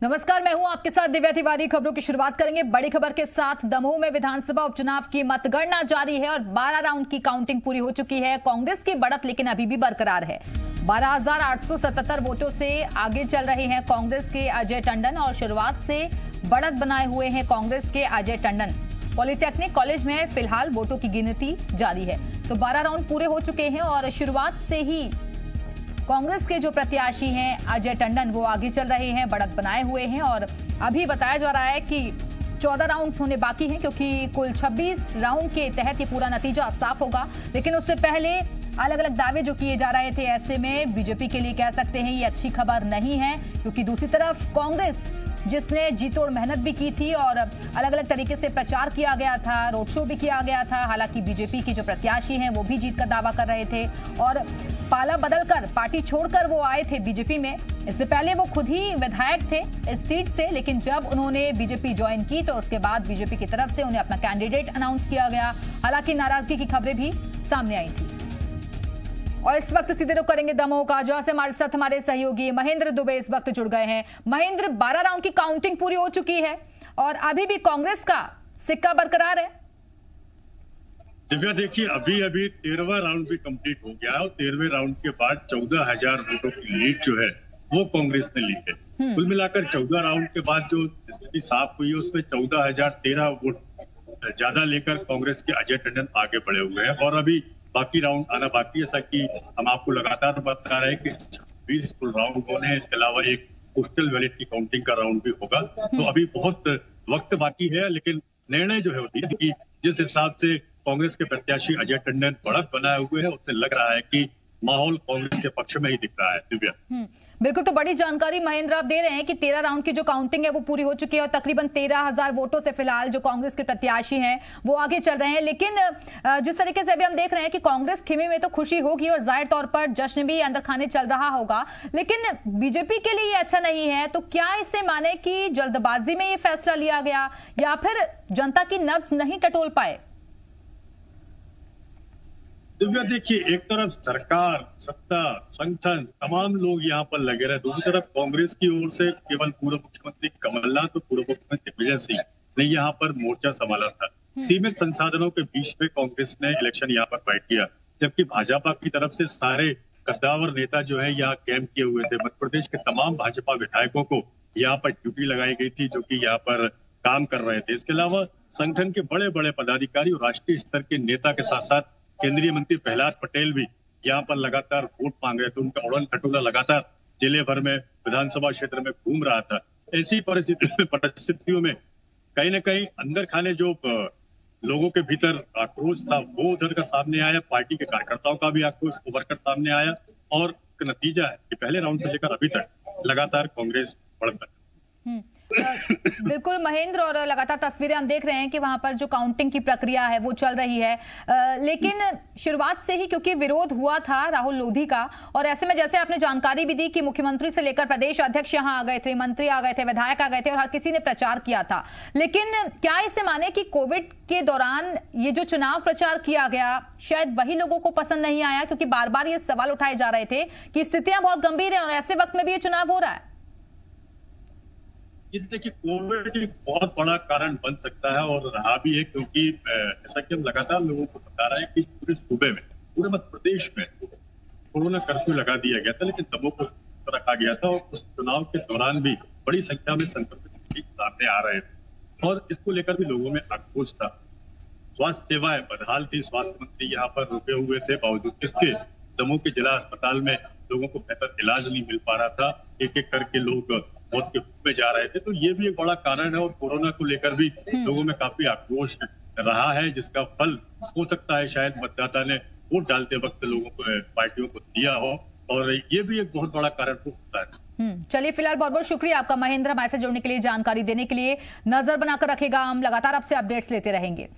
नमस्कार, मैं हूं आपके साथ दिव्या तिवारी। खबरों की शुरुआत करेंगे बड़ी खबर के साथ। दमोह में विधानसभा उपचुनाव की मतगणना जारी है और 12 राउंड की काउंटिंग पूरी हो चुकी है। कांग्रेस की बढ़त लेकिन अभी भी बरकरार है। 12,877 वोटों से आगे चल रहे हैं कांग्रेस के अजय टंडन और शुरुआत से बढ़त बनाए हुए हैं कांग्रेस के अजय टंडन। पॉलिटेक्निक कॉलेज में फिलहाल वोटों की गिनती जारी है। तो 12 राउंड पूरे हो चुके हैं और शुरुआत से ही कांग्रेस के जो प्रत्याशी हैं अजय टंडन वो आगे चल रहे हैं, बढ़त बनाए हुए हैं। और अभी बताया जा रहा है कि 14 राउंड्स होने बाकी हैं क्योंकि कुल 26 राउंड के तहत ये पूरा नतीजा साफ होगा। लेकिन उससे पहले अलग अलग दावे जो किए जा रहे थे, ऐसे में बीजेपी के लिए कह सकते हैं ये अच्छी खबर नहीं है, क्योंकि दूसरी तरफ कांग्रेस जिसने जी तोड़ मेहनत भी की थी और अलग अलग तरीके से प्रचार किया गया था, रोड शो भी किया गया था। हालांकि बीजेपी की जो प्रत्याशी हैं वो भी जीत का दावा कर रहे थे और पाला बदलकर पार्टी छोड़कर वो आए थे बीजेपी में। इससे पहले वो खुद ही विधायक थे इस सीट से, लेकिन जब उन्होंने बीजेपी ज्वाइन की तो उसके बाद बीजेपी की तरफ से उन्हें अपना कैंडिडेट अनाउंस किया गया। हालांकि नाराजगी की खबरें भी सामने आई थी। और इस वक्त सीधे रुख करेंगे दमोह का, जहां से हमारे साथ हमारे सहयोगी महेंद्र दुबे इस वक्त जुड़ गए हैं। महेंद्र, 12 राउंड की काउंटिंग पूरी हो चुकी है और अभी भी कांग्रेस का सिक्का बरकरार है। दिव्या, देखिए अभी 13वां राउंड भी कंप्लीट हो गया है और 13वें राउंड के बाद 14,000 वोटों की लीड जो है वो कांग्रेस ने ली है। कुल मिलाकर 14 राउंड के बाद जो स्थिति साफ हुई है उसमें 14,013 वोट ज्यादा लेकर कांग्रेस के अजय टंडन आगे बढ़े हुए हैं और अभी बाकी राउंड आना बाकी है। जैसा कि हम आपको लगातार बता रहे हैं कि 26 फुल राउंड होने हैं, इसके अलावा एक पोस्टल बैलेट की काउंटिंग का राउंड भी होगा। तो अभी बहुत वक्त बाकी है, लेकिन निर्णय जो है वो कि जिस हिसाब से कांग्रेस के प्रत्याशी अजय टंडन बढ़त बनाए हुए हैं, उससे लग रहा है कि माहौल कांग्रेस के पक्ष में ही दिख रहा है। दिव्या, बिल्कुल, तो बड़ी जानकारी महेंद्र आप दे रहे हैं कि 13 राउंड की जो काउंटिंग है वो पूरी हो चुकी है और तकरीबन 13,000 वोटों से फिलहाल जो कांग्रेस के प्रत्याशी हैं वो आगे चल रहे हैं। लेकिन जिस तरीके से अभी हम देख रहे हैं कि कांग्रेस खेमे में तो खुशी होगी और जाहिर तौर पर जश्न भी अंदर खाने चल रहा होगा, लेकिन बीजेपी के लिए ये अच्छा नहीं है। तो क्या इसे माने कि जल्दबाजी में ये फैसला लिया गया या फिर जनता की नब्ज नहीं टटोल पाए? दिव्या, देखिए एक तरफ सरकार, सत्ता, संगठन, तमाम लोग यहाँ पर लगे रहे, दूसरी तरफ कांग्रेस की ओर से केवल पूर्व मुख्यमंत्री कमलनाथ और पूर्व मुख्यमंत्री विजय सिंह ने यहाँ पर मोर्चा संभाला था। सीमित संसाधनों के बीच में कांग्रेस ने इलेक्शन यहाँ पर फाइट किया, जबकि भाजपा की तरफ से सारे कद्दावर नेता जो है यहाँ कैंप किए हुए थे। मध्य प्रदेश के तमाम भाजपा विधायकों को यहाँ पर ड्यूटी लगाई गई थी जो कि यहाँ पर काम कर रहे थे। इसके अलावा संगठन के बड़े बड़े पदाधिकारी और राष्ट्रीय स्तर के नेता के साथ साथ केंद्रीय मंत्री प्रहलाद पटेल भी यहाँ पर लगातार वोट मांग रहे थे। उनका उड़न खटोला लगातार जिले भर में, विधानसभा क्षेत्र में घूम रहा था। ऐसी परिस्थितियों में कहीं न कहीं अंदर खाने जो लोगों के भीतर आक्रोश था वो उधर का सामने आया। पार्टी के कार्यकर्ताओं का भी आक्रोश उभर कर सामने आया और नतीजा है कि पहले राउंड से लेकर अभी तक लगातार कांग्रेस बढ़ रही। बिल्कुल महेंद्र, और लगातार तस्वीरें हम देख रहे हैं कि वहां पर जो काउंटिंग की प्रक्रिया है वो चल रही है। लेकिन शुरुआत से ही क्योंकि विरोध हुआ था राहुल लोधी का, और ऐसे में जैसे आपने जानकारी भी दी कि मुख्यमंत्री से लेकर प्रदेश अध्यक्ष यहां आ गए थे, मंत्री आ गए थे, विधायक आ गए थे और हर किसी ने प्रचार किया था। लेकिन क्या इसे माने कि कोविड के दौरान ये जो चुनाव प्रचार किया गया शायद वही लोगों को पसंद नहीं आया, क्योंकि बार बार ये सवाल उठाए जा रहे थे कि स्थितियां बहुत गंभीर है और ऐसे वक्त में भी ये चुनाव हो रहा है। ये देखिए कोविड एक बहुत बड़ा कारण बन सकता है और रहा भी है, क्योंकि जैसा कि हम लगातार लोगों को बता रहे हैं कि पूरे सूबे में, पूरे मध्य प्रदेश में कोरोना कर्फ्यू लगा दिया गया था, लेकिन दमोह को रखा गया था और उस चुनाव के दौरान भी बड़ी संख्या में संक्रमित सामने आ रहे थे और इसको लेकर भी लोगों में आक्रोश था। स्वास्थ्य सेवाएं बदहाल थी, स्वास्थ्य मंत्री यहाँ पर रुके हुए थे, बावजूद इसके दमोह के जिला अस्पताल में लोगों को बेहतर इलाज नहीं मिल पा रहा था। एक एक करके लोग मौत के मुंह में जा रहे थे। तो ये भी एक बड़ा कारण है और कोरोना को लेकर भी लोगों में काफी आक्रोश रहा है, जिसका फल हो सकता है शायद मतदाता ने वोट डालते वक्त लोगों को, पार्टियों को दिया हो, और ये भी एक बहुत बड़ा कारण हो सकता है। चलिए, फिलहाल बहुत बहुत शुक्रिया आपका महेंद्र, हमारे साथ जुड़ने के लिए, जानकारी देने के लिए। नजर बनाकर रखेगा, हम लगातार आपसे अपडेट्स लेते रहेंगे।